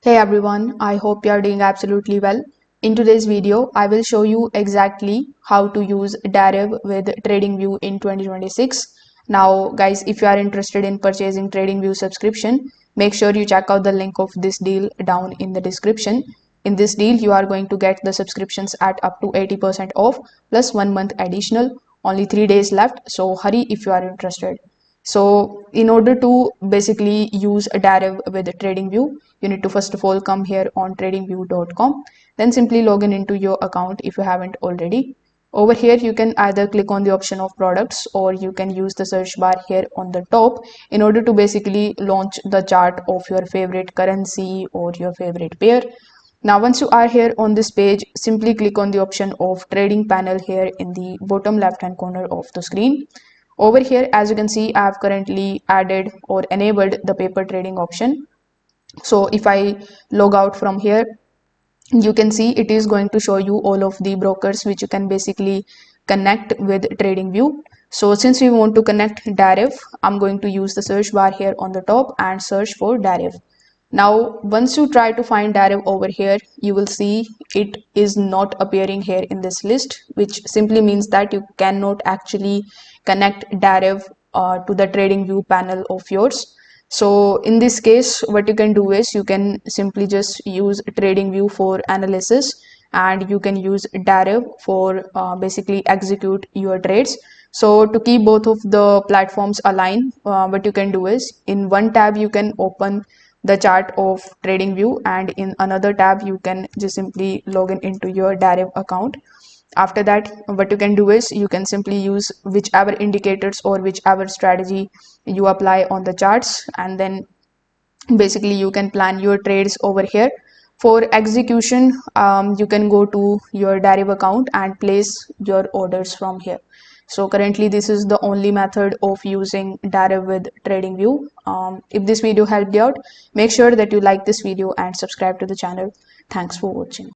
Hey everyone, I hope you are doing absolutely well. In today's video, I will show you exactly how to use Deriv with TradingView in 2026. Now guys, if you are interested in purchasing TradingView subscription, make sure you check out the link of this deal down in the description. In this deal, you are going to get the subscriptions at up to 80% off plus 1 month additional. Only 3 days left, so hurry if you are interested. So in order to basically use a Deriv with TradingView, you need to first of all come here on tradingview.com, then simply log in into your account if you haven't already. Over here, you can either click on the option of products or you can use the search bar here on the top in order to basically launch the chart of your favorite currency or your favorite pair. Now, once you are here on this page, simply click on the option of trading panel here in the bottom left hand corner of the screen. Over here, as you can see, I have currently added or enabled the paper trading option. So if I log out from here, you can see it is going to show you all of the brokers which you can basically connect with TradingView. So since we want to connect Deriv, I'm going to use the search bar here on the top and search for Deriv. Now, once you try to find Deriv over here, you will see it is not appearing here in this list, which simply means that you cannot actually connect Deriv to the TradingView panel of yours. So in this case, what you can do is you can simply just use TradingView for analysis and you can use Deriv for basically execute your trades. So to keep both of the platforms aligned, what you can do is in one tab you can open the chart of TradingView and in another tab you can just simply log in into your Deriv account. After that, what you can do is you can simply use whichever indicators or whichever strategy you apply on the charts, and then basically you can plan your trades over here. For execution, you can go to your Deriv account and place your orders from here. So currently this is the only method of using Deriv with TradingView. If this video helped you out, make sure that you like this video and subscribe to the channel. Thanks for watching.